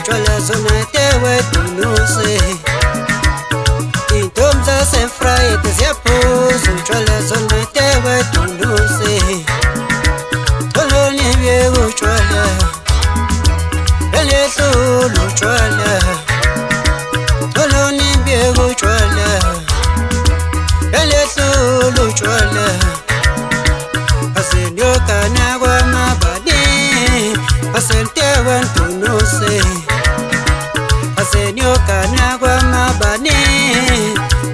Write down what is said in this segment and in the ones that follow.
utshwala zonke wedunuse intomza sefrayed siyaphuza utshwala zonke wedunuse toloni byekutshwala belehlula utshwala toloni byekutshwala belehlula utshwala asenyokana kwamabani asentewe ndunuse asenyokana kwamabani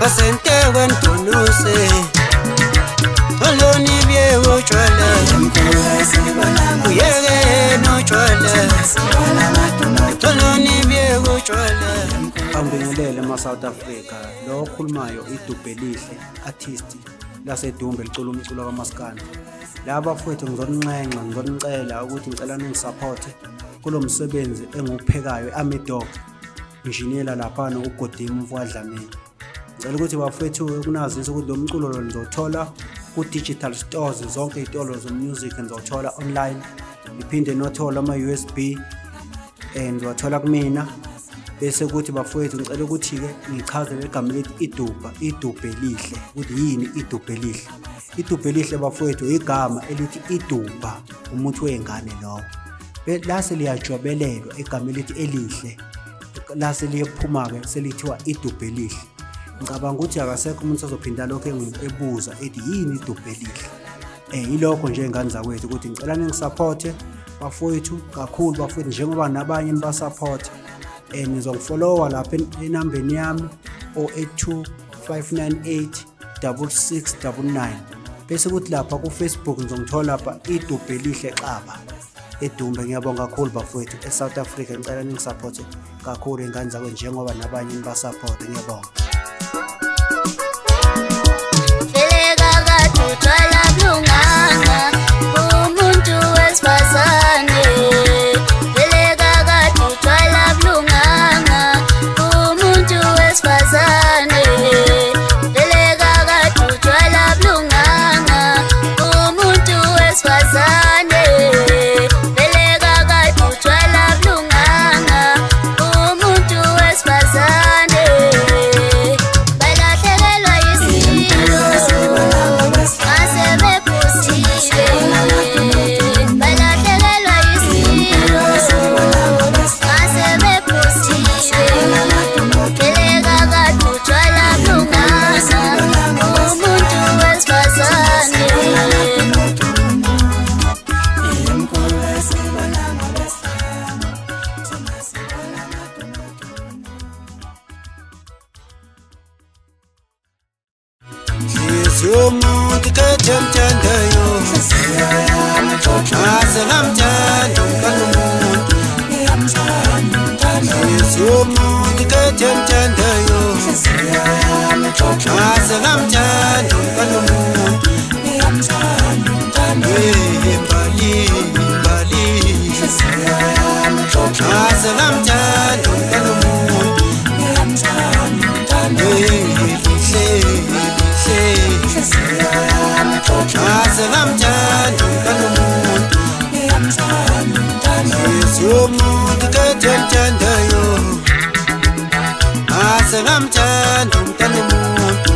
asentewe ndunuse toloni byekutshwala uyeke notshwala toloni byekutshwala. Angibingelele ma-South Africa, lo okhulumayo iDubhelihle artist lasedumbe licula umculo kaMaskandi. Laba mfowethu ngizonicela ukuthi ngicela ningisupporte kulo msebenzi engiwuphekayo Amidog engineer lapha noGodimo Mfwadlamini. Ngicela ukuthi bafowethu kunazisa ukuthi lo mculo lo nizothola ku digital stores, zonke izitolo zomusic nizothola online, iphinde nothola ama USB and wathola kumina. Bese kuthi bafowethu ngicela ukuthi ke ngichazele igama lethi iDubhelihle ukuthi yini iDubhelihle. iDubhelihle bafowethu igama elithi iduba, umuntu wengane lowo. Lase liyajwabelelwa igama elithi elihle, lase liyephuma ke selithiwa iDubhelihle. Ngicabanga ukuthi akasekho umuntu ozophinda lokho ebuza ethi yini iDubhelihle. Yilokho nje ngane zakwethu ukuthi ngicela ningisupporte bafowethu kakhulu bafowethu, njengoba nabanye nibasupport. Nizongifollowa lapha enambeni yami 082 598 6699. Bese kuthi lapha ku Facebook nizongithola lapha iDubhelihle Xaba eDumbe. Ngiyabonga kakhulu bafowethu eSouth Africa, ngicela ningisupporte kakhulu ingane zakho njengoba nabanye nibasupport. Ngiyabonga. Umuntu kathemthandayo aselamthanda kaNumuntu. Umuntu kathemthandayo aselamthanda kaNumuntu. Imbali aselamthanda kaNumuntu. Aselamthanda kaNumuntu. Umuntu kathemthandayo aselamthanda kaNumuntu.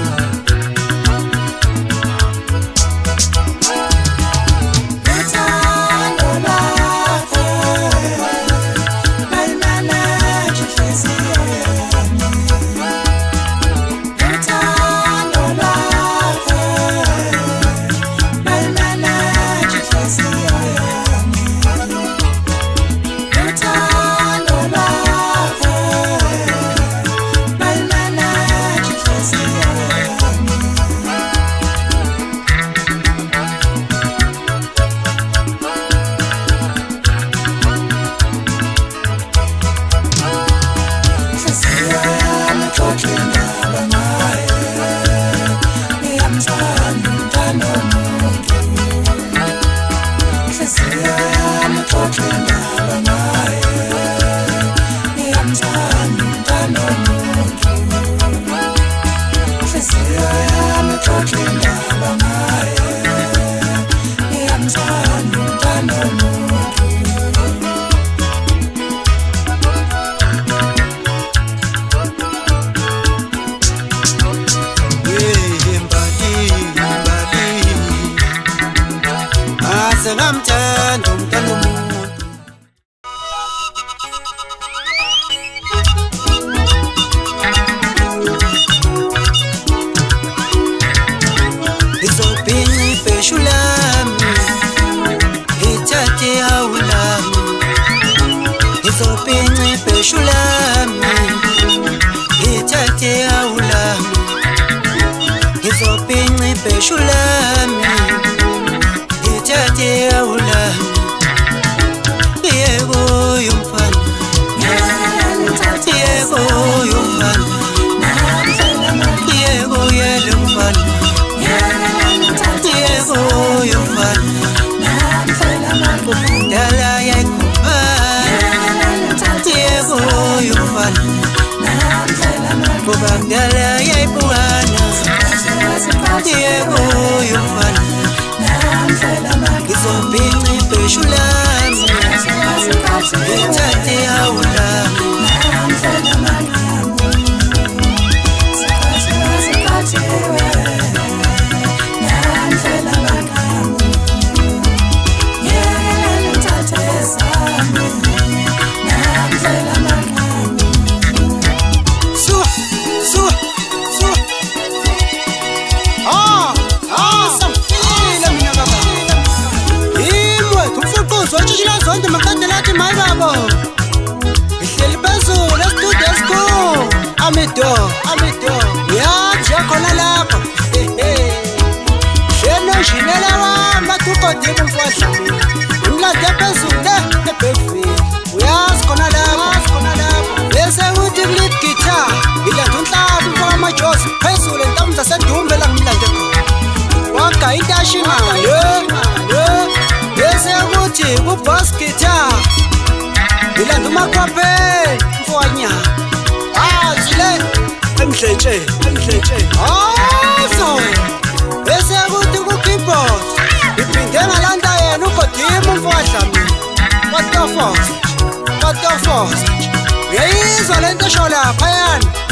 ngizopinca ibheshu lami ngithathe awulami ngizopinca ibheshu lami ngithathe awulami yebo yomfana yebo yomfana yebo yelo mfana yebo yomfana dala yayikhupha yebo yomfana ngoba kudala yayibuwana yebo yomfana ngizopinca ibheshu lami ngithathe awulami zonke makadelathi mayi babo ihleli phezulu estudio esikhulu amido uyazi yakhona lapho shenonjinela wamatukodile umfahla umlade phezulu ebhefini uyazi khona lapho bese uthi kulit guitar ilanda unhlaba umfaka amajosi phezulu entambo zasedumbe la ngimlande khona wagaya intashinayo bese kuthi ku-bass guitar ilanda umakhwapheni mfowanyana azile emdletsheni azo bese kuthi ku-keyboard iphinde ngalanda yena ugodima umfowahlamini kwatofosa uyayizwa le nto esho laphayana